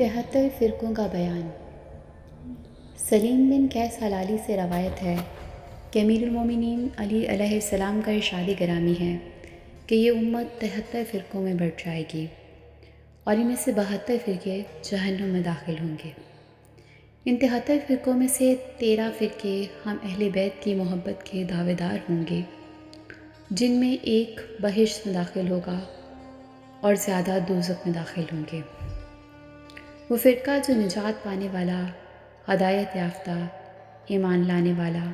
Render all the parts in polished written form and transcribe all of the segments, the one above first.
73 فرقوں کا بیان۔ سلیم بن قیس حلالی سے روایت ہے کہ امیر المومنین علی علیہ السلام کا ارشاد گرامی ہے کہ یہ امت 73 فرقوں میں بٹ جائے گی اور ان میں سے 72 فرقے جہنم میں داخل ہوں گے۔ ان 73 فرقوں میں سے 13 فرقے ہم اہل بیت کی محبت کے دعوے دار ہوں گے، جن میں ایک بہشت میں داخل ہوگا اور زیادہ دوزخ میں داخل ہوں گے۔ وہ فرقہ جو نجات پانے والا، ہدایت یافتہ، ایمان لانے والا،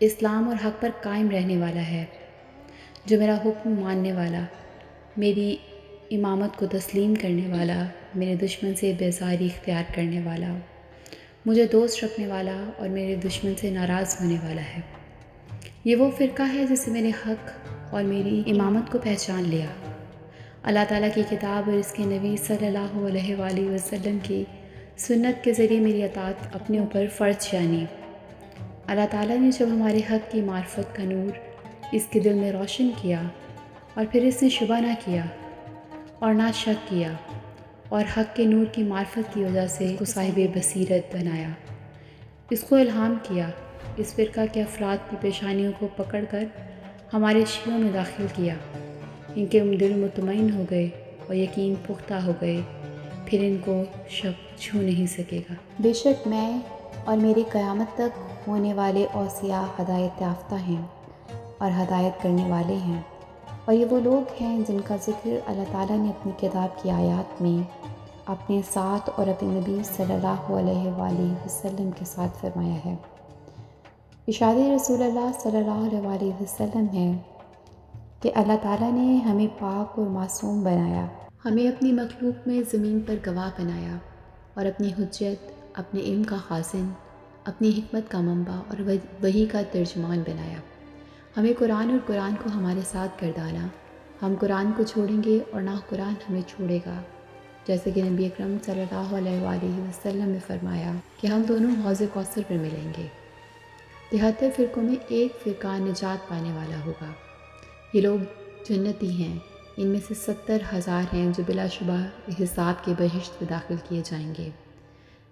اسلام اور حق پر قائم رہنے والا ہے، جو میرا حکم ماننے والا، میری امامت کو تسلیم کرنے والا، میرے دشمن سے بیزاری اختیار کرنے والا، مجھے دوست رکھنے والا اور میرے دشمن سے ناراض ہونے والا ہے۔ یہ وہ فرقہ ہے جسے میں نے حق اور میری امامت کو پہچان لیا، اللہ تعالیٰ کی کتاب اور اس کے نبی صلی اللہ علیہ وآلہ وسلم کی سنت کے ذریعے میری اطاعت اپنے اوپر فرض جانی۔ اللہ تعالیٰ نے جب ہمارے حق کی معرفت کا نور اس کے دل میں روشن کیا اور پھر اس نے شبہ نہ کیا اور نہ شک کیا اور حق کے نور کی معرفت کی وجہ سے اس کو صاحب بصیرت بنایا، اس کو الہام کیا، اس فرقہ کے افراد کی پیشانیوں کو پکڑ کر ہمارے شیعوں میں داخل کیا، ان کے دل مطمئن ہو گئے اور یقین پختہ ہو گئے، پھر ان کو شک چھو نہیں سکے گا۔ بے شک میں اور میری قیامت تک ہونے والے اوصیاء ہدایت یافتہ ہیں اور ہدایت کرنے والے ہیں، اور یہ وہ لوگ ہیں جن کا ذکر اللہ تعالیٰ نے اپنی کتاب کی آیات میں اپنے ساتھ اور اپنے نبی صلی اللہ علیہ وآلہ وسلم کے ساتھ فرمایا ہے۔ ارشاد رسول اللہ صلی اللہ علیہ وآلہ وسلم ہے کہ اللہ تعالیٰ نے ہمیں پاک اور معصوم بنایا، ہمیں اپنی مخلوق میں زمین پر گواہ بنایا اور اپنی حجت، اپنے علم کا خازن، اپنی حکمت کا منبع اور وحی کا ترجمان بنایا۔ ہمیں قرآن اور قرآن کو ہمارے ساتھ گردانا، ہم قرآن کو چھوڑیں گے اور نہ قرآن ہمیں چھوڑے گا، جیسے کہ نبی اکرم صلی اللہ علیہ وآلہ وسلم نے فرمایا کہ ہم دونوں حوض کوثر پر ملیں گے۔ 73 فرقوں میں ایک فرقہ نجات پانے والا ہوگا۔ یہ لوگ جنتی ہیں، ان میں سے 70,000 ہیں جو بلا شبہ حساب کے بہشت میں داخل کیے جائیں گے۔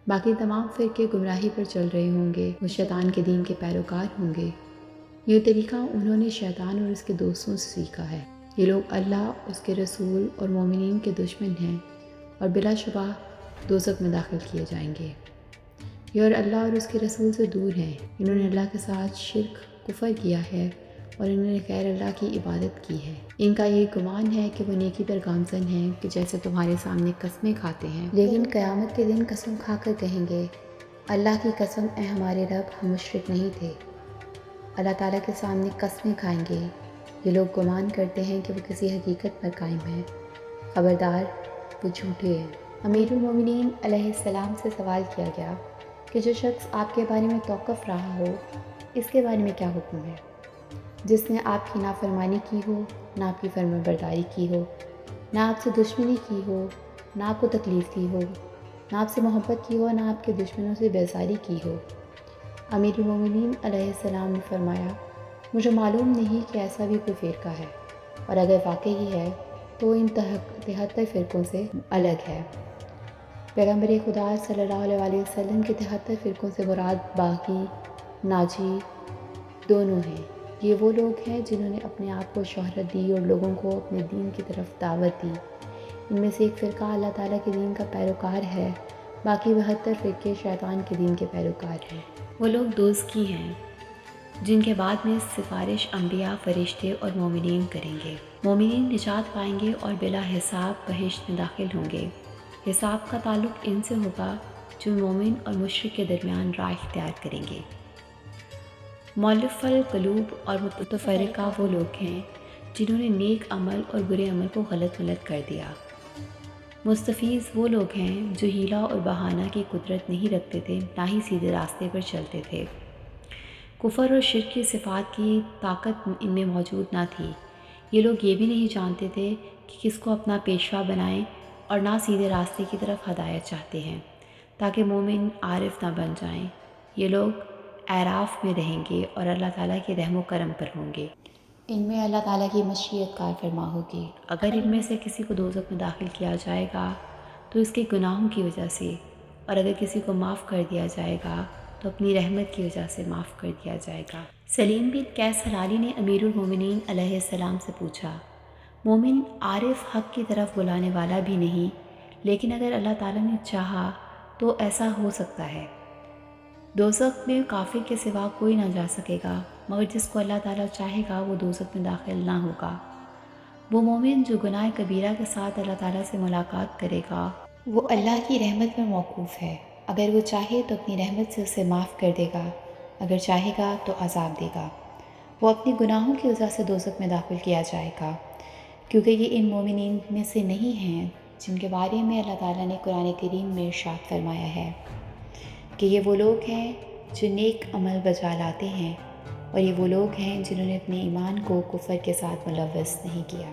باقی تمام فرقے گمراہی پر چل رہے ہوں گے، وہ شیطان کے دین کے پیروکار ہوں گے۔ یہ طریقہ انہوں نے شیطان اور اس کے دوستوں سے سیکھا ہے۔ یہ لوگ اللہ، اس کے رسول اور مومنین کے دشمن ہیں اور بلا شبہ دوزخ میں داخل کیے جائیں گے۔ یہ اور اللہ اور اس کے رسول سے دور ہیں، انہوں نے اللہ کے ساتھ شرک، کفر کیا ہے اور انہوں نے غیر اللہ کی عبادت کی ہے۔ ان کا یہ گمان ہے کہ وہ نیکی پر گامزن ہیں کہ جیسے تمہارے سامنے قسمیں کھاتے ہیں، لیکن قیامت کے دن قسم کھا کر کہیں گے اللہ کی قسم اے ہمارے رب، ہم مشرک نہیں تھے۔ اللہ تعالیٰ کے سامنے قسمیں کھائیں گے۔ یہ لوگ گمان کرتے ہیں کہ وہ کسی حقیقت پر قائم ہیں، خبردار وہ جھوٹے ہیں۔ امیر المومنین علیہ السلام سے سوال کیا گیا کہ جو شخص آپ کے بارے میں توقف رہا ہو، اس کے بارے میں کیا حکم ہے؟ جس نے آپ کی نافرمانی کی ہو، نہ آپ کی فرما برداری کی ہو، نہ آپ سے دشمنی کی ہو، نہ آپ کو تکلیف دی ہو، نہ آپ سے محبت کی ہو، نہ آپ کے دشمنوں سے بیزاری کی ہو۔ امیر المومنین علیہ السلام نے فرمایا، مجھے معلوم نہیں کہ ایسا بھی کوئی فرقہ ہے، اور اگر واقعی ہے تو ان 73 فرقوں سے الگ ہے۔ پیغمبر خدا صلی اللہ علیہ وآلہ وسلم کے 73 فرقوں سے مراد باغی، ناجی دونوں ہیں۔ یہ وہ لوگ ہیں جنہوں نے اپنے آپ کو شہرت دی اور لوگوں کو اپنے دین کی طرف دعوت دی۔ ان میں سے ایک فرقہ اللہ تعالیٰ کے دین کا پیروکار ہے، باقی 72 فرقے شیطان کے دین کے پیروکار ہیں۔ وہ لوگ دوزخی ہیں جن کے بعد میں سفارش انبیاء، فرشتے اور مومنین کریں گے۔ مومنین نجات پائیں گے اور بلا حساب بہشت میں داخل ہوں گے۔ حساب کا تعلق ان سے ہوگا جو مومن اور مشرک کے درمیان راہ اختیار کریں گے۔ مؤلف القلوب اور متفرقہ وہ لوگ ہیں جنہوں نے نیک عمل اور برے عمل کو غلط ملت کر دیا۔ مستفیض وہ لوگ ہیں جو حیلہ اور بہانہ کی قدرت نہیں رکھتے تھے، نہ ہی سیدھے راستے پر چلتے تھے۔ کفر اور شرک کی صفات کی طاقت ان میں موجود نہ تھی۔ یہ لوگ یہ بھی نہیں جانتے تھے کہ کس کو اپنا پیشوا بنائیں، اور نہ سیدھے راستے کی طرف ہدایت چاہتے ہیں تاکہ مومن عارف نہ بن جائیں۔ یہ لوگ اعراف میں رہیں گے اور اللہ تعالیٰ کے رحم و کرم پر ہوں گے۔ ان میں اللہ تعالیٰ کی مشیت کار فرما ہوگی۔ اگر ان میں سے کسی کو دوزخ میں داخل کیا جائے گا تو اس کے گناہوں کی وجہ سے، اور اگر کسی کو معاف کر دیا جائے گا تو اپنی رحمت کی وجہ سے معاف کر دیا جائے گا۔ سلیم بن قیس ہلالی نے امیر المومنین علیہ السلام سے پوچھا، مومن عارف حق کی طرف بلانے والا بھی نہیں، لیکن اگر اللہ تعالیٰ نے چاہا تو ایسا ہو سکتا ہے۔ دوزخ میں کافر کے سوا کوئی نہ جا سکے گا، مگر جس کو اللہ تعالیٰ چاہے گا وہ دوزخ میں داخل نہ ہوگا۔ وہ مومن جو گناہ کبیرہ کے ساتھ اللہ تعالیٰ سے ملاقات کرے گا وہ اللہ کی رحمت میں موقوف ہے، اگر وہ چاہے تو اپنی رحمت سے اسے معاف کر دے گا، اگر چاہے گا تو عذاب دے گا۔ وہ اپنی گناہوں کی وجہ سے دوزخ میں داخل کیا جائے گا، کیونکہ یہ ان مومنین میں سے نہیں ہیں جن کے بارے میں اللہ تعالیٰ نے قرآن کریم میں ارشاد فرمایا ہے کہ یہ وہ لوگ ہیں جو نیک عمل بجا لاتے ہیں، اور یہ وہ لوگ ہیں جنہوں نے اپنے ایمان کو کفر کے ساتھ ملوث نہیں کیا۔